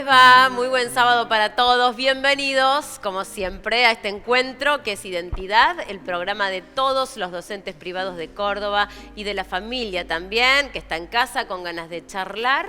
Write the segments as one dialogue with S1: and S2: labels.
S1: les va? Muy buen sábado para todos. Bienvenidos, como siempre, a este encuentro que es Identidad, el programa de todos los docentes privados de Córdoba y de la familia también, que está en casa con ganas de charlar.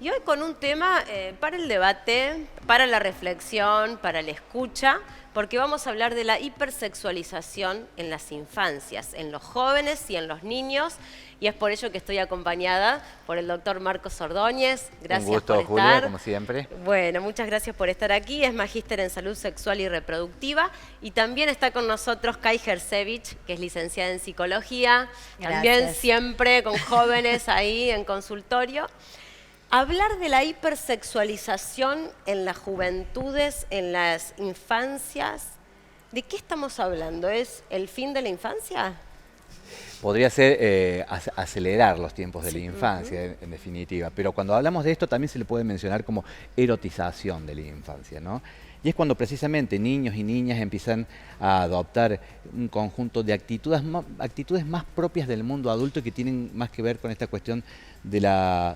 S1: Y hoy con un tema para el debate, para la reflexión, para la escucha, porque vamos a hablar de la hipersexualización en las infancias, en los jóvenes y en los niños. Y es por ello que estoy acompañada por el doctor Marcos Ordóñez. Gracias
S2: Un gusto,
S1: por estar.
S2: Julia, como siempre.
S1: Bueno, muchas gracias por estar aquí. Es magíster en salud sexual y reproductiva. Y también está con nosotros Kai Gersevich, que es licenciada en psicología.
S3: Gracias.
S1: También siempre con jóvenes ahí en consultorio. Hablar de la hipersexualización en las juventudes, en las infancias, ¿de qué estamos hablando? ¿Es el fin de la infancia?
S2: Podría ser acelerar los tiempos de la infancia, en definitiva. Pero cuando hablamos de esto también se le puede mencionar como erotización de la infancia, ¿no? Y es cuando precisamente niños y niñas empiezan a adoptar un conjunto de actitudes más propias del mundo adulto y que tienen más que ver con esta cuestión de la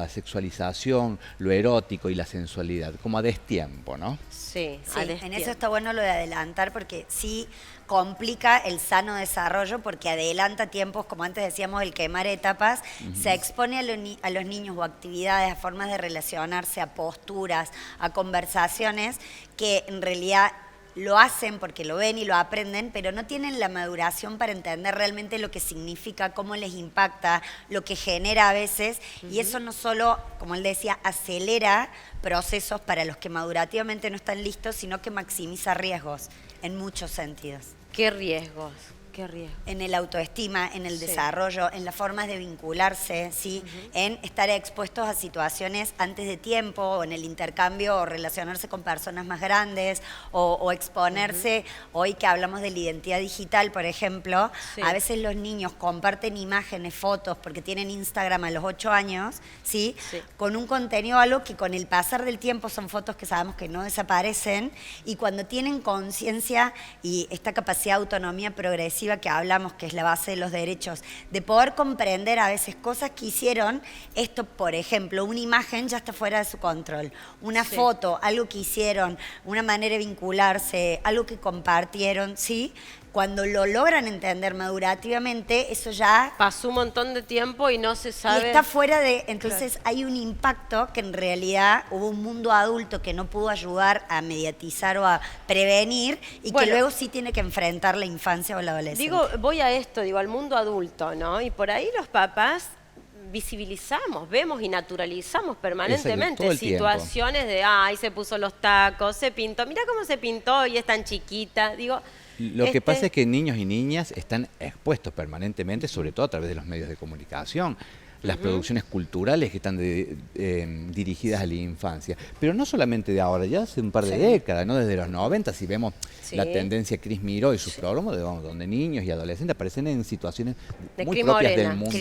S2: sexualización, lo erótico y la sensualidad, como a destiempo, ¿no?
S1: Sí,
S3: en eso está bueno lo de adelantar porque sí complica el sano desarrollo porque adelanta tiempos, como antes decíamos, el quemar etapas, se expone a los niños o a actividades, a formas de relacionarse, a posturas, a conversaciones que en realidad lo hacen porque lo ven y lo aprenden, pero no tienen la maduración para entender realmente lo que significa, cómo les impacta, lo que genera a veces, y eso no solo, como él decía, acelera procesos para los que madurativamente no están listos, sino que maximiza riesgos en muchos sentidos.
S1: ¿Qué riesgos? ¿Qué riesgos?
S3: En el autoestima, en el desarrollo, en las formas de vincularse, ¿sí? En estar expuestos a situaciones antes de tiempo, o en el intercambio, o relacionarse con personas más grandes, o exponerse. Hoy que hablamos de la identidad digital, por ejemplo, a veces los niños comparten imágenes, fotos, porque tienen Instagram a los 8 años, ¿sí? Con un contenido, algo que con el pasar del tiempo son fotos que sabemos que no desaparecen, y cuando tienen conciencia y esta capacidad de autonomía progresiva que hablamos, que es la base de los derechos, de poder comprender a veces cosas que hicieron, esto, por ejemplo, una imagen ya está fuera de su control, una foto, algo que hicieron, una manera de vincularse, algo que compartieron, ¿sí? Cuando lo logran entender madurativamente, eso ya
S1: pasó un montón de tiempo y no se sabe.
S3: Y está fuera de. Entonces hay un impacto que en realidad hubo un mundo adulto que no pudo ayudar a mediatizar o a prevenir y que luego sí tiene que enfrentar la infancia o la adolescencia.
S1: Digo, voy a esto, al mundo adulto, ¿no? Y por ahí los papás visibilizamos, vemos y naturalizamos permanentemente situaciones de, ay, se puso los tacos, se pintó, mira cómo se pintó y es tan chiquita. Digo,
S2: lo que pasa es que niños y niñas están expuestos permanentemente, sobre todo a través de los medios de comunicación, las producciones culturales que están dirigidas a la infancia. Pero no solamente de ahora, ya hace un par de décadas, ¿no? Desde los 90, si vemos la tendencia Cris Miró y sus programas, donde niños y adolescentes aparecen en situaciones
S1: de
S2: muy propias del mundo,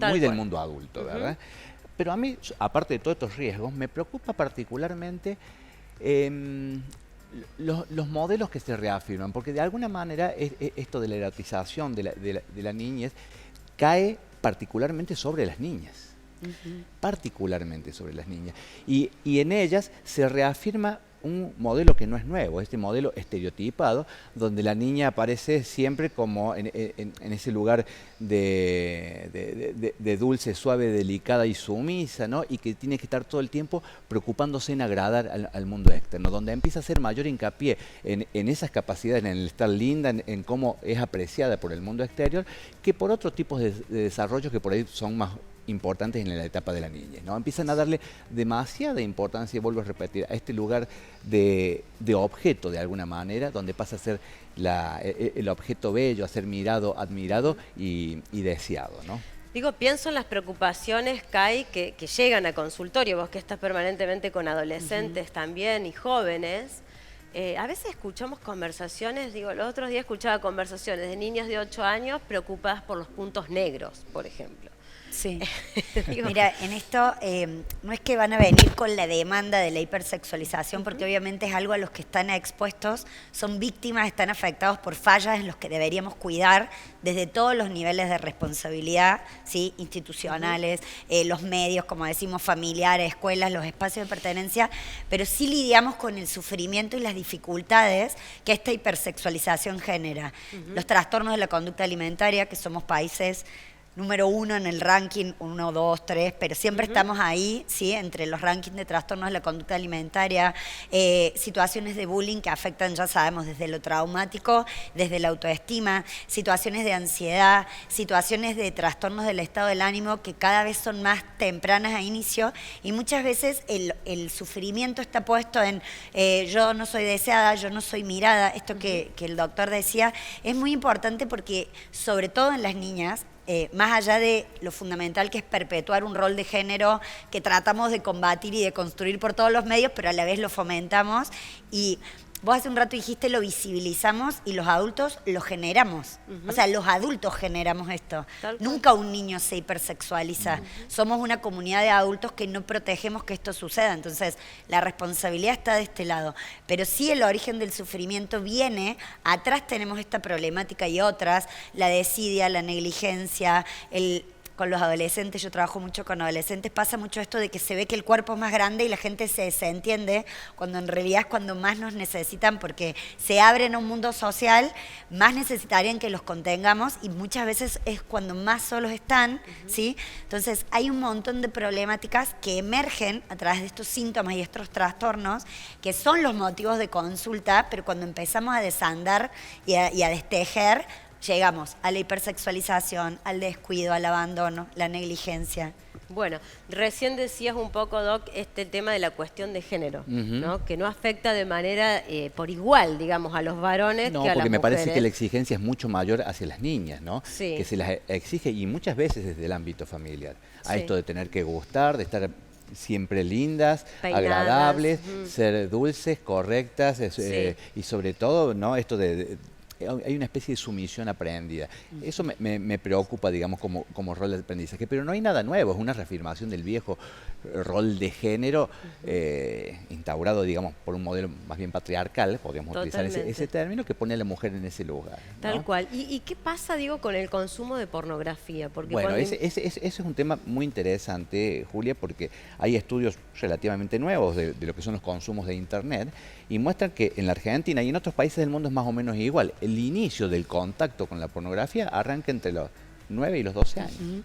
S2: muy del mundo adulto, ¿verdad? Pero a mí, aparte de todos estos riesgos, me preocupa particularmente los modelos que se reafirman, porque de alguna manera esto de la erotización de la niñez cae particularmente sobre las niñas, particularmente sobre las niñas, y en ellas se reafirma un modelo que no es nuevo, este modelo estereotipado, donde la niña aparece siempre como en ese lugar de dulce, suave, delicada y sumisa, ¿no? Y que tiene que estar todo el tiempo preocupándose en agradar al mundo externo, donde empieza a hacer mayor hincapié en esas capacidades, en el estar linda, en cómo es apreciada por el mundo exterior, que por otros tipos de desarrollos que por ahí son más importantes en la etapa de la niñez, ¿no? Empiezan a darle demasiada importancia, y vuelvo a repetir, a este lugar de objeto de alguna manera, donde pasa a ser el objeto bello, a ser mirado, admirado y deseado, ¿no?
S1: Digo, pienso en las preocupaciones, Kai, que llegan a consultorio, vos que estás permanentemente con adolescentes también y jóvenes. A veces escuchamos conversaciones, los otros días escuchaba conversaciones de niños de 8 años preocupadas por los puntos negros, por ejemplo.
S3: Sí.
S1: Digo,
S3: Mira, en esto no es que van a venir con la demanda de la hipersexualización, porque obviamente es algo a los que están expuestos, son víctimas, están afectados por fallas en los que deberíamos cuidar desde todos los niveles de responsabilidad, ¿sí? Institucionales, los medios, como decimos, familiares, escuelas, los espacios de pertenencia, pero sí lidiamos con el sufrimiento y las dificultades que esta hipersexualización genera. Los trastornos de la conducta alimentaria, que somos países número 1 en el ranking, 1, 2, 3, pero siempre estamos ahí, ¿sí? Entre los rankings de trastornos de la conducta alimentaria, situaciones de bullying que afectan, ya sabemos, desde lo traumático, desde la autoestima, situaciones de ansiedad, situaciones de trastornos del estado del ánimo que cada vez son más tempranas a inicio, y muchas veces el sufrimiento está puesto en yo no soy deseada, yo no soy mirada, esto que el doctor decía, es muy importante porque, sobre todo en las niñas, más allá de lo fundamental que es perpetuar un rol de género que tratamos de combatir y de construir por todos los medios, pero a la vez lo fomentamos. Y vos hace un rato dijiste lo visibilizamos y los adultos lo generamos. O sea, los adultos generamos esto. Nunca un niño se hipersexualiza. Somos una comunidad de adultos que no protegemos que esto suceda. Entonces, la responsabilidad está de este lado. Pero sí el origen del sufrimiento viene, atrás tenemos esta problemática y otras, la desidia, la negligencia, con los adolescentes, yo trabajo mucho con adolescentes, pasa mucho esto de que se ve que el cuerpo es más grande y la gente se desentiende, cuando en realidad es cuando más nos necesitan, porque se abren a un mundo social, más necesitarían que los contengamos y muchas veces es cuando más solos están, ¿sí? Entonces hay un montón de problemáticas que emergen a través de estos síntomas y estos trastornos, que son los motivos de consulta, pero cuando empezamos a desandar y a destejer, llegamos a la hipersexualización, al descuido, al abandono, la negligencia.
S1: Bueno, recién decías un poco, Doc, este tema de la cuestión de género, ¿no? Que no afecta de manera por igual, digamos, a los varones
S2: no,
S1: que a las mujeres.
S2: porque me parece que la exigencia es mucho mayor hacia las niñas, ¿no?
S1: Sí.
S2: Que se las exige, y muchas veces desde el ámbito familiar. A
S1: Sí.
S2: esto de tener que gustar, de estar siempre lindas,
S1: Peinadas,
S2: agradables, ser dulces, correctas,
S1: Sí.
S2: y sobre todo, ¿no? Esto hay una especie de sumisión aprendida. Eso me preocupa, digamos, como rol de aprendizaje, pero no hay nada nuevo, es una reafirmación del viejo rol de género instaurado, digamos, por un modelo más bien patriarcal, podríamos utilizar ese término, que pone a la mujer en ese lugar, ¿no?
S1: Tal cual. ¿Y qué pasa, digo, con el consumo de pornografía? Porque
S2: Bueno,
S1: cuando...
S2: ese es un tema muy interesante, Julia, porque hay estudios relativamente nuevos de lo que son los consumos de Internet y muestran que en la Argentina y en otros países del mundo es más o menos igual. El inicio del contacto con la pornografía arranca entre los 9 y los 12 años.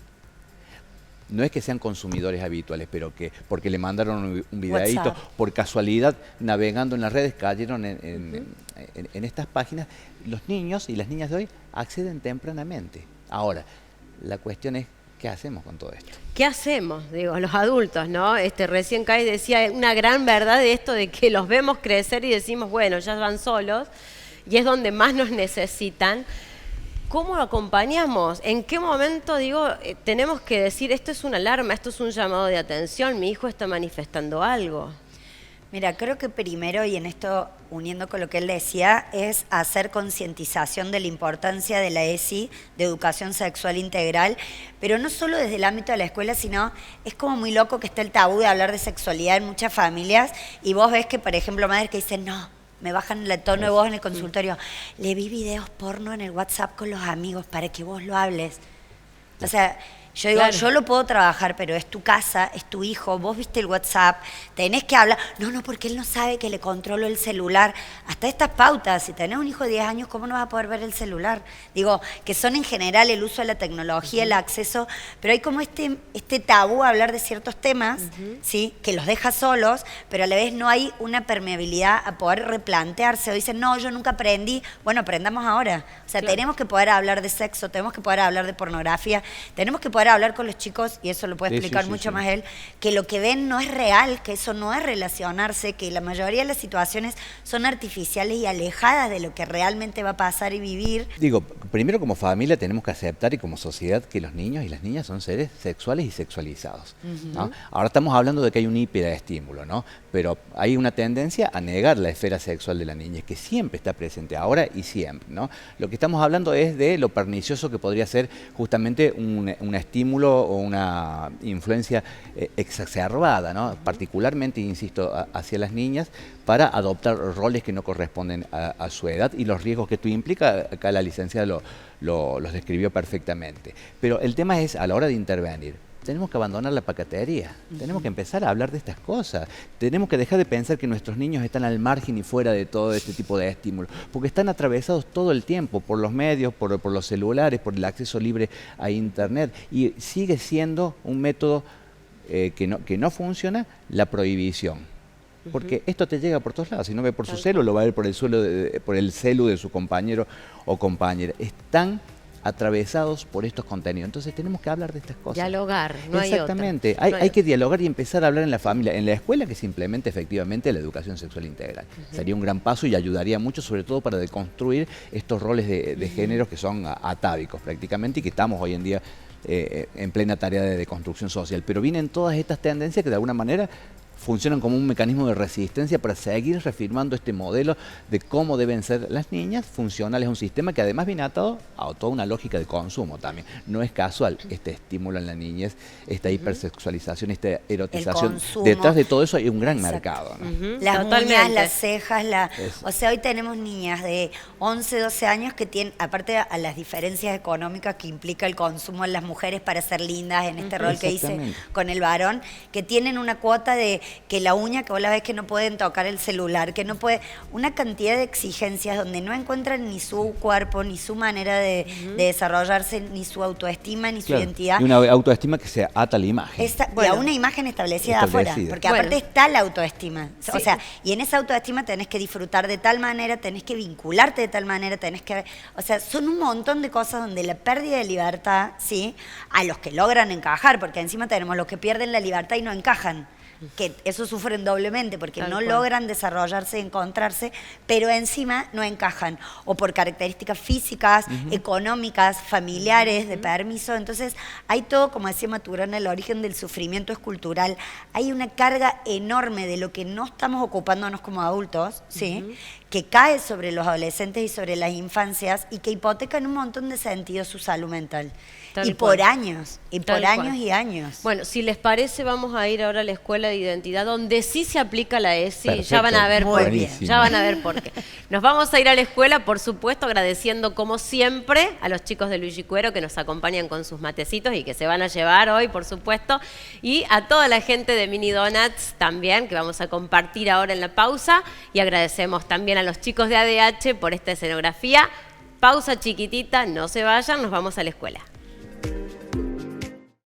S2: No es que sean consumidores habituales, pero que porque le mandaron un videíto,
S3: WhatsApp,
S2: por casualidad, navegando en las redes, cayeron en estas páginas. Los niños y las niñas de hoy acceden tempranamente. Ahora, la cuestión es, ¿qué hacemos con todo esto?
S1: ¿Qué hacemos? Digo, los adultos, ¿no? Recién Kai decía una gran verdad de esto de que los vemos crecer y decimos, bueno, ya van solos, y es donde más nos necesitan. ¿Cómo lo acompañamos? ¿En qué momento, digo, tenemos que decir, esto es una alarma, esto es un llamado de atención, mi hijo está manifestando algo?
S3: Mira, creo que primero, y en esto uniendo con lo que él decía, es hacer concientización de la importancia de la ESI, de educación sexual integral, pero no solo desde el ámbito de la escuela, sino es como muy loco que está el tabú de hablar de sexualidad en muchas familias, y vos ves que, por ejemplo, madres que dicen, no, me bajan el tono de voz en el consultorio, le vi videos porno en el WhatsApp con los amigos para que vos lo hables. O sea, yo digo,
S1: Claro.
S3: yo lo puedo trabajar, pero es tu casa, es tu hijo, vos viste el WhatsApp, tenés que hablar. No, porque él no sabe que le controlo el celular. Hasta estas pautas, si tenés un hijo de 10 años, ¿cómo no vas a poder ver el celular? Digo, que son en general el uso de la tecnología, el acceso, pero hay como este tabú a hablar de ciertos temas, ¿sí? Que los deja solos, pero a la vez no hay una permeabilidad a poder replantearse. O dicen, no, yo nunca aprendí. Bueno, aprendamos ahora. O sea,
S1: Claro.
S3: tenemos que poder hablar de sexo, tenemos que poder hablar de pornografía, tenemos que poder hablar con los chicos, y eso lo puede
S2: Sí,
S3: explicar
S2: sí,
S3: mucho
S2: sí.
S3: más él, que lo que ven no es real, que eso no es relacionarse, que la mayoría de las situaciones son artificiales y alejadas de lo que realmente va a pasar y vivir.
S2: Digo, primero como familia tenemos que aceptar, y como sociedad, que los niños y las niñas son seres sexuales y sexualizados, ¿no? Ahora estamos hablando de que hay un hiperestímulo, ¿no? Pero hay una tendencia a negar la esfera sexual de la niñez, que siempre está presente, ahora y siempre, ¿no? Lo que estamos hablando es de lo pernicioso que podría ser justamente un estímulo estímulo o una influencia exacerbada, ¿no? Particularmente, insisto, hacia las niñas, para adoptar roles que no corresponden a su edad y los riesgos que esto implica. Acá la licenciada los describió perfectamente. Pero el tema es, a la hora de intervenir, tenemos que abandonar la pacatería, tenemos que empezar a hablar de estas cosas, tenemos que dejar de pensar que nuestros niños están al margen y fuera de todo este tipo de estímulos, porque están atravesados todo el tiempo por los medios, por los celulares, por el acceso libre a Internet, y sigue siendo un método que no funciona, la prohibición. Porque esto te llega por todos lados, si no ve por su celu, lo va a ver por el celu de su compañero o compañera. Están atravesados por estos contenidos. Entonces tenemos que hablar de estas cosas.
S1: Dialogar, no hay otra.
S2: Exactamente. Hay que dialogar y empezar a hablar en la familia, en la escuela, que se implemente efectivamente la educación sexual integral. Sería un gran paso y ayudaría mucho, sobre todo para deconstruir estos roles de género que son atávicos prácticamente y que estamos hoy en día en plena tarea de deconstrucción social. Pero vienen todas estas tendencias que de alguna manera funcionan como un mecanismo de resistencia para seguir reafirmando este modelo de cómo deben ser las niñas funcionales a un sistema que además viene atado a toda una lógica de consumo también. No es casual este estímulo en la niñez, esta hipersexualización, esta erotización. Detrás de todo eso hay un gran mercado, ¿no?
S3: Las uñas, las cejas, o sea, hoy tenemos niñas de 11, 12 años que tienen, aparte a las diferencias económicas que implica el consumo en las mujeres para ser lindas en este rol que hice con el varón, que tienen una cuota de que la uña, que vos la ves que no pueden tocar el celular, que no puede, una cantidad de exigencias donde no encuentran ni su cuerpo, ni su manera de desarrollarse, ni su autoestima, ni su identidad.
S2: Y una autoestima que se ata a la imagen.
S3: Y a una imagen establecida afuera, porque aparte está la autoestima. O sea, y en esa autoestima tenés que disfrutar de tal manera, tenés que vincularte de tal manera, tenés que... O sea, son un montón de cosas donde la pérdida de libertad, ¿sí? A los que logran encajar, porque encima tenemos los que pierden la libertad y no encajan, que eso sufren doblemente porque no logran desarrollarse y encontrarse, pero encima no encajan, o por características físicas, económicas, familiares, de permiso. Entonces hay todo, como decía Maturana, el origen del sufrimiento es cultural. Hay una carga enorme de lo que no estamos ocupándonos como adultos, ¿sí? Que cae sobre los adolescentes y sobre las infancias y que hipoteca en un montón de sentidos su salud mental. Por años, y años.
S1: Bueno, si les parece, vamos a ir ahora a la Escuela de Identidad, donde sí se aplica la ESI.
S2: Perfecto.
S1: Ya van a ver por qué.
S2: Buenísimo.
S1: Ya van a ver por qué. Nos vamos a ir a la escuela, por supuesto, agradeciendo como siempre a los chicos de Luigi Cuero que nos acompañan con sus matecitos y que se van a llevar hoy, por supuesto, y a toda la gente de Mini Donuts también, que vamos a compartir ahora en la pausa, y agradecemos también a los chicos de ADH por esta escenografía. Pausa chiquitita, no se vayan, nos vamos a la escuela.